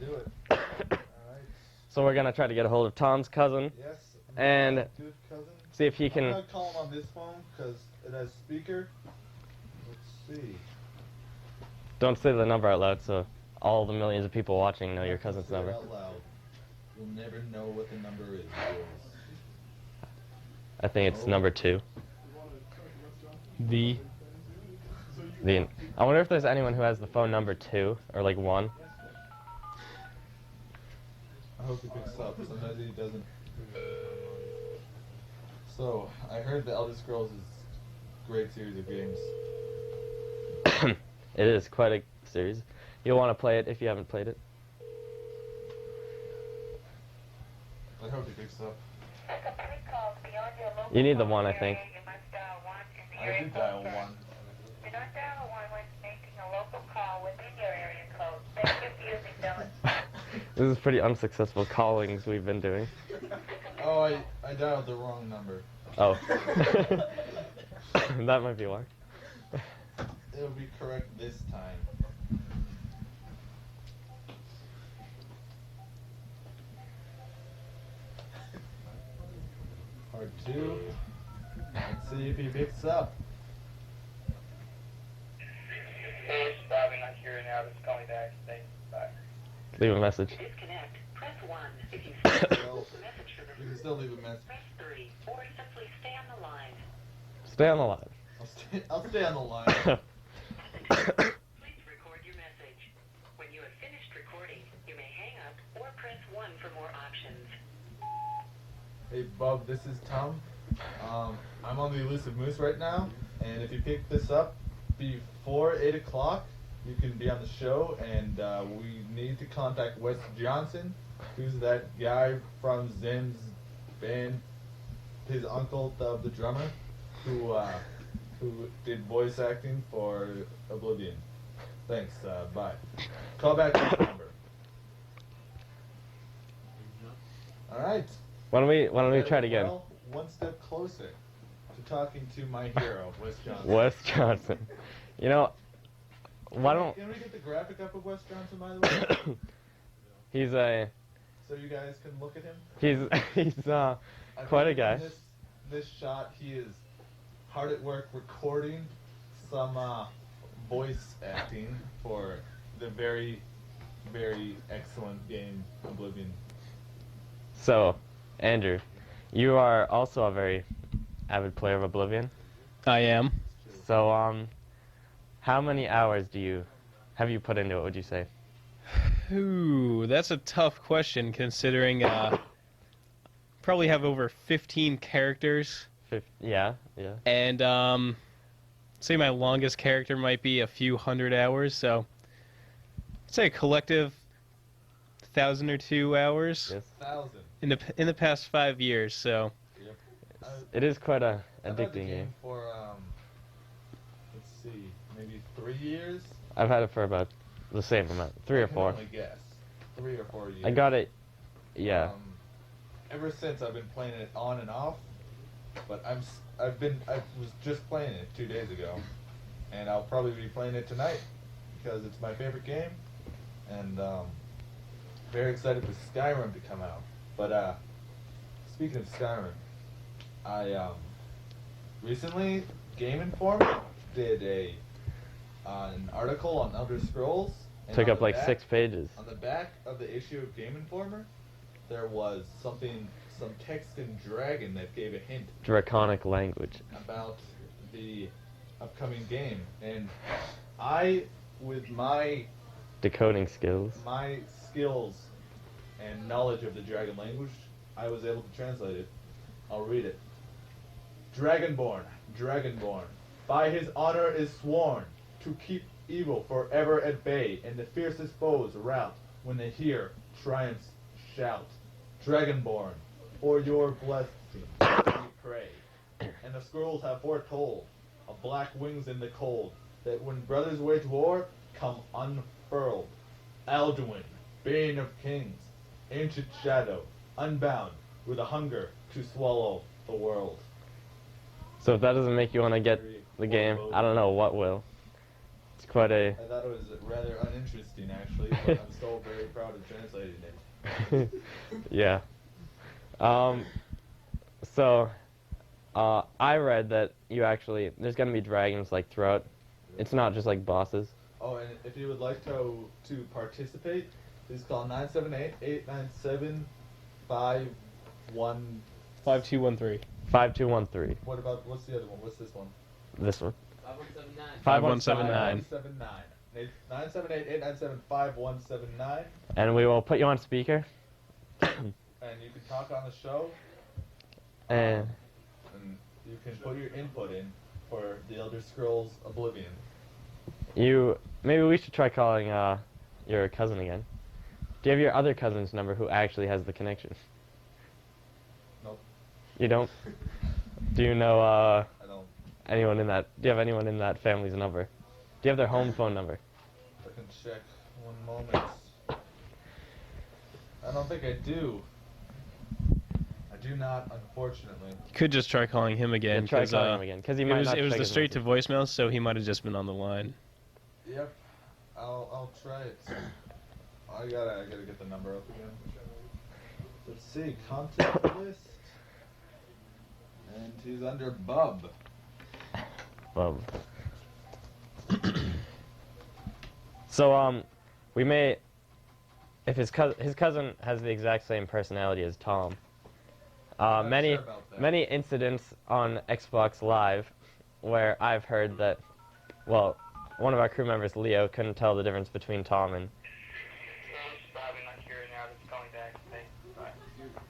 do it. All right. So we're gonna try to get a hold of Tom's cousin. Yes. And good cousin. see if he can. I'm gonna call him on this phone because it has speaker. Let's see. Don't say the number out loud, so all the millions of people watching know your cousin's Say it number. out loud. You'll never know what the number is. I think it's number 2. The I wonder if there's anyone who has the phone number 2 or like 1. I hope he picks up. Sometimes he doesn't. So, I heard the Elder Scrolls is a great series of games. It is quite a series. You'll want to play it if you haven't played it. I hope he picks up. You need the 1, I think. I did dial 1. Do not dial 1 when making a local call within your area code. Thank you for using those. This is pretty unsuccessful callings we've been doing. Oh, I dialed the wrong number. Oh. That might be why. It'll be correct this time. Part 2. Let's see if he picks up. Hey, it's Bobby, not here now. Just call me back. Thanks. Bye. Leave a message. To disconnect, press 1. If you Well, message for you can still leave a message. press 3, or simply stay on the line. Stay on the line. I'll stay on the line. Please record your message. When you have finished recording, you may hang up or press 1 for more options. Hey, Bob, this is Tom. I'm on the Elusive Moose right now, and if you pick this up before 8 o'clock, you can be on the show, and we need to contact Wes Johnson, who's that guy from Zim's band, his uncle, the drummer, who did voice acting for Oblivion. Thanks, bye. Call back this number. Alright. Why don't we try it again? Well, one step closer to talking to my hero, Wes Johnson. Wes Johnson. You know, why don't... Can we get the graphic up of Wes Johnson, by the way? He's a... So you guys can look at him? He's I quite a think guy. in this shot, he is hard at work recording some voice acting for the very, very excellent game Oblivion. So, Andrew, you are also a very avid player of Oblivion. I am. So, how many hours have you put into it, would you say? Ooh, that's a tough question considering probably have over 15 characters. Yeah. And say my longest character might be a few hundred hours, so I'd say a collective 1,000 or 2 hours. Yes. 1,000. In the past 5 years, so Yep. It is quite a I've had the addicting game. for let's see, maybe 3 years. I've had it for about the same amount, 3 or 4. I can only guess. 3 or 4 years. I got it, yeah. Ever since I've been playing it on and off, but I was just playing it 2 days ago, and I'll probably be playing it tonight because it's my favorite game, and very excited for Skyrim to come out. But speaking of Skyrim, I recently Game Informer did an article on Elder Scrolls. And Took on up the like back- 6 pages. On the back of the issue of Game Informer, there was some text in Dragon that gave a hint Draconic language. about the upcoming game, and I, with my Decoding skills. skills and knowledge of the Dragon language, I was able to translate it. I'll read it. Dragonborn, Dragonborn, by his honor is sworn to keep evil forever at bay, and the fiercest foes rout when they hear triumph's shout. Dragonborn, for your blessing we pray. And the scrolls have foretold of black wings in the cold, that when brothers wage war, come unfurled. Alduin, bane of kings, ancient shadow, unbound, with a hunger to swallow the world. So if that doesn't make you want to get the game, I don't know what will. It's quite a... I thought it was rather uninteresting, actually, but I'm so very proud to translate Yeah. So, I read that there's gonna be dragons like throughout. It's not just like bosses. Oh, and if you would like to participate, please call 978-897-51. 5213. 5213. What's the other one? What's this one? This one. 5179. 978-897-5179. And we will put you on speaker. And you can talk on the show. And And you can put your input in for the Elder Scrolls Oblivion. maybe we should try calling your cousin again. Do you have your other cousin's number who actually has the connection? Nope. You don't? Do you know I don't. do you have anyone in that family's number? Do you have their home phone number? I can check one moment. I don't think I do. I do not, unfortunately. Could just try calling him again. Yeah, try 'cause, calling him again, 'cause he it might was, not it was check the his straight to message. voicemail, so he might have just been on the line. Yep. I'll try it. I gotta get the number up again. Let's see, contact list. And he's under Bub. Well, so we may, if his cousin has the exact same personality as Tom. I'm not Many sure about that. many incidents on Xbox Live, where I've heard that, well, one of our crew members, Leo, couldn't tell the difference between Tom and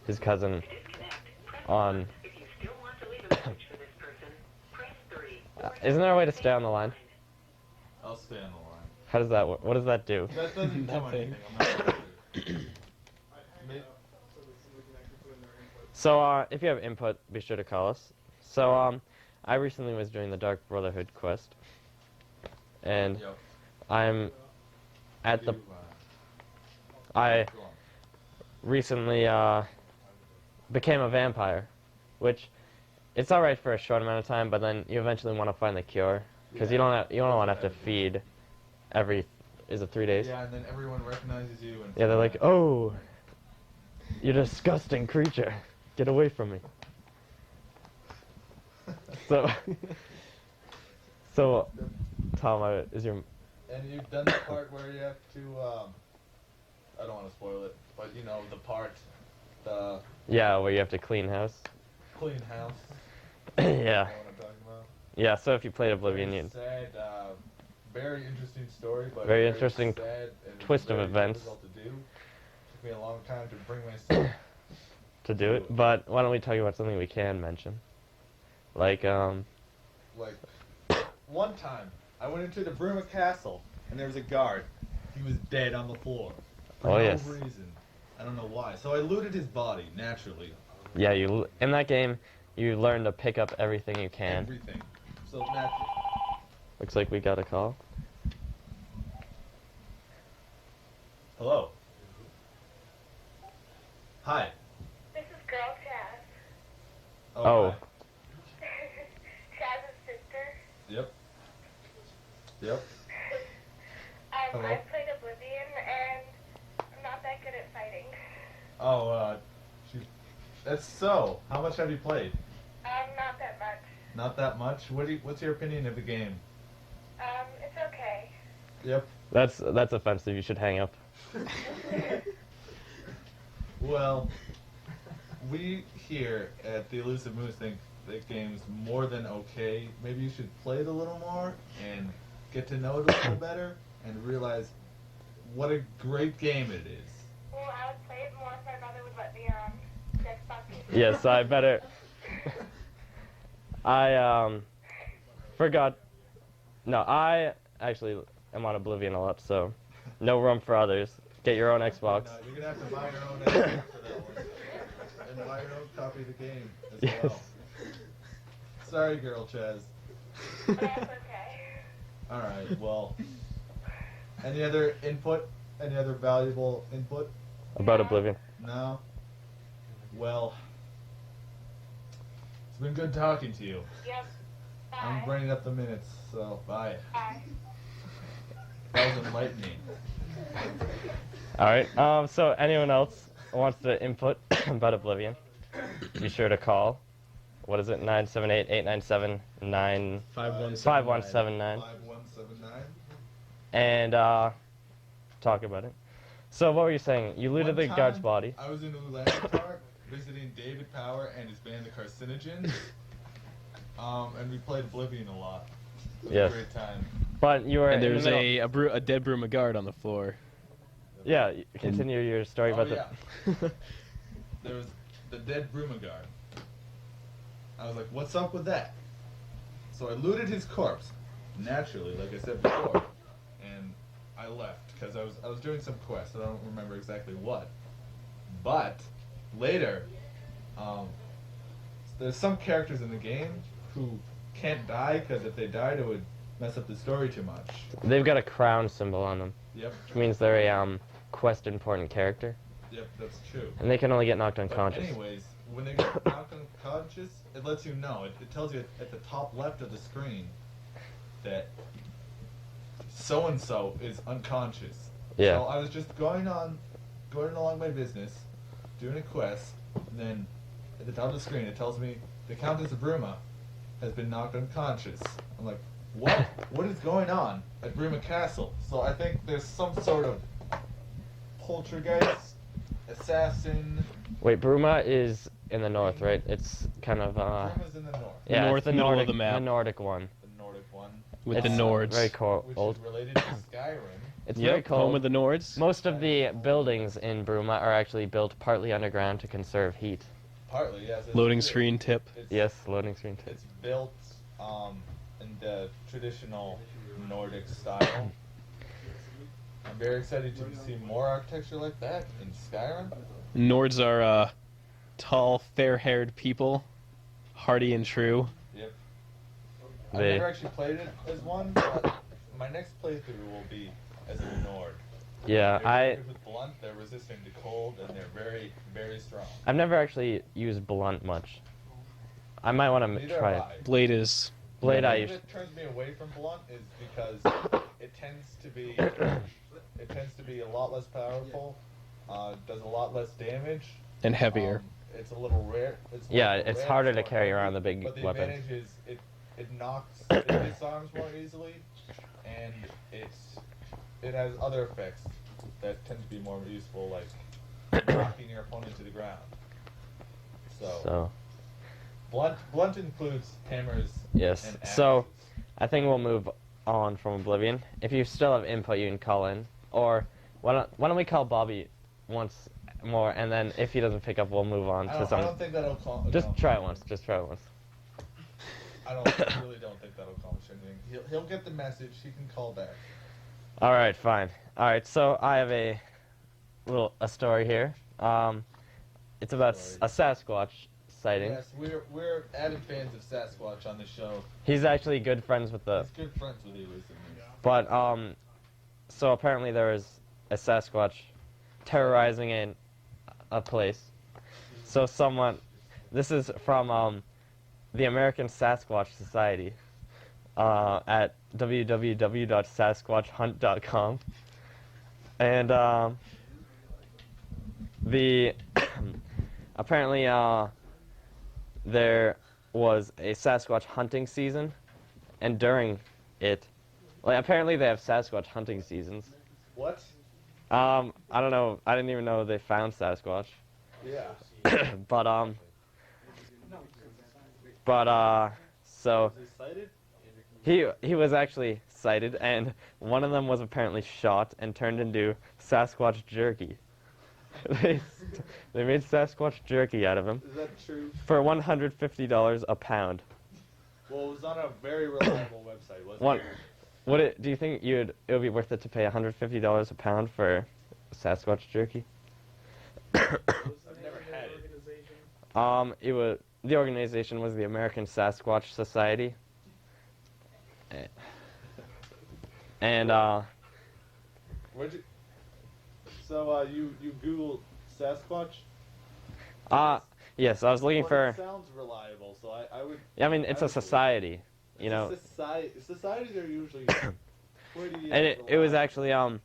his cousin on. Isn't there a way to stay on the line? I'll stay on the line. How does that work? What does that do? That doesn't do Nothing. anything. I'm not sure. So, if you have input, be sure to call us. So, I recently was doing the Dark Brotherhood quest, and Yep. I'm at the. You, I go on. recently became a vampire, which it's all right for a short amount of time, but then you eventually want to find the cure because you don't want to have to feed every. Is it 3 days? Yeah, and then everyone recognizes you. And Yeah, they're like, oh, you disgusting creature, get away from me. So, Tom, is your And you've done the part where you have to, I don't want to spoil it, but you know, the part, the where you have to clean house? clean house. Yeah, You know what I'm talking about? yeah. So if you played Oblivion, Very you sad, very interesting story, but Very interesting sad and twist of very events. difficult to do. Took me a long time to bring myself. to do it. But why don't we talk about something we can mention? Like, Like, one time, I went into the Bruma Castle, and there was a guard. He was dead on the floor. For Oh, no yes. reason. I don't know why. So I looted his body, naturally. yeah, in that game, you learn to pick up everything you can. Everything. So naturally. Looks like we got a call. Hello. Hi. This is Girl Chaz. Oh. hi. Chaz's sister. Yep. Yep. Hello. I've played Oblivion, and I'm not that good at fighting. Oh, that's so. How much have you played? Not that much. Not that much. What's your opinion of the game? It's okay. Yep. That's offensive. You should hang up. Well, we here at the Elusive Moose think the game's more than okay. Maybe you should play it a little more and get to know it a little better and realize what a great game it is. Well, I would play it more if my mother would let me on Xbox. Yes, I better. I forgot. No, I actually am on Oblivion a lot, so no room for others. Get your own Xbox. No, you're gonna have to buy your own Xbox for that one. And buy your own copy of the game as Yes. well. Sorry, Girl Chaz. That's okay. Alright, well. Any other input? Any other valuable input? About Oblivion. No? Well. It's been good talking to you. Yep. Bye. I'm bringing up the minutes, so bye. Bye. That was enlightening. All right. So anyone else wants to input about Oblivion, be sure to call. What is it? 978-897-5179. 5179. 5179. And talk about it. So what were you saying? You looted the One guard's time, body. I was in Ulaanbaatar visiting David Power and his band, the Carcinogens. And we played Oblivion a lot. It was Yes. a great time. But you were And in there's the middle. a dead Brumagard on the floor. Yeah, continue your story about There was the dead Brumagard. I was like, what's up with that? So I looted his corpse, naturally, like I said before, and I left because I was doing some quest. I don't remember exactly what, but later, there's some characters in the game who can't die because if they died, it would mess up the story too much. They've got a crown symbol on them, Yep. which means they're a quest important character, Yep, that's true. and they can only get knocked But unconscious. anyways, when they get knocked unconscious, it lets you know. It tells you at the top left of the screen that so and so is unconscious. Yeah. So I was just going along my business, doing a quest, and then at the top of the screen it tells me the Countess of Bruma has been knocked unconscious. I'm like, what? What is going on at Bruma Castle? So I think there's some sort of poltergeist, assassin. Wait, Bruma is in the north, right? It's kind of Bruma's in the north. yeah, North it's the middle of Nordic, the map. the Nordic one. The Nordic one. With It's the Nords. Very Which cold. is related to Skyrim. It's Yep, very cold. home of the Nords. Most of the buildings in Bruma are actually built partly underground to conserve heat. Partly, yes. Loading screen tip. Yes, loading screen too. It's built in the traditional Nordic style. I'm very excited to see more architecture like that in Skyrim. Nords are tall, fair-haired people, hardy and true. Yep. I've They- never actually played it as one, but my next playthrough will be as a Nord. Yeah, They're good with blunt, they're resistant to cold, and they're very, very strong. I've never actually used blunt much. I might want to Neither try have it. I. Blade is Blade, I The used. thing that turns me away from blunt is because it tends to be a lot less powerful, does a lot less damage. and heavier. It's a little rare. Yeah, little it's rare harder to for carry heavy, around the big but the weapons. advantage is it disarms more easily, and it has other effects that tend to be more useful, like knocking your opponent to the ground. So Blunt includes hammers. yes. And So axes. I think we'll move on from Oblivion. If you still have input, you can call in. Or why don't we call Bobby once more, and then if he doesn't pick up, we'll move on I to don't, some. I don't think that'll call. Just no. try it once. Just try it once. I really don't think that'll accomplish anything. He'll get the message. He can call back. All right, fine. All right, so I have a story here. It's about a Sasquatch sighting. Yes, we're avid fans of Sasquatch on the show. He's actually good friends with the. He's good friends with Elusive. But so apparently there is a Sasquatch terrorizing a place. So this is from the American Sasquatch Society at www.sasquatchhunt.com, and the apparently there was a Sasquatch hunting season, and during it, like apparently they have Sasquatch hunting seasons. What? I don't know. I didn't even know they found Sasquatch. Yeah. So Is he sighted? he was actually sighted, and one of them was apparently shot and turned into Sasquatch jerky. they made Sasquatch jerky out of him Is that true? for $150 a pound. Well, it was on a very reliable website, wasn't One, it? do you think it would be worth it to pay $150 a pound for Sasquatch jerky? I've never had it. The organization was the American Sasquatch Society. And Where'd you? So you Googled Sasquatch? yes, I was looking Well, for. It sounds reliable, so I would. I mean, it's I a would believe society, you know. Societies are usually pretty. And it was actually 8:40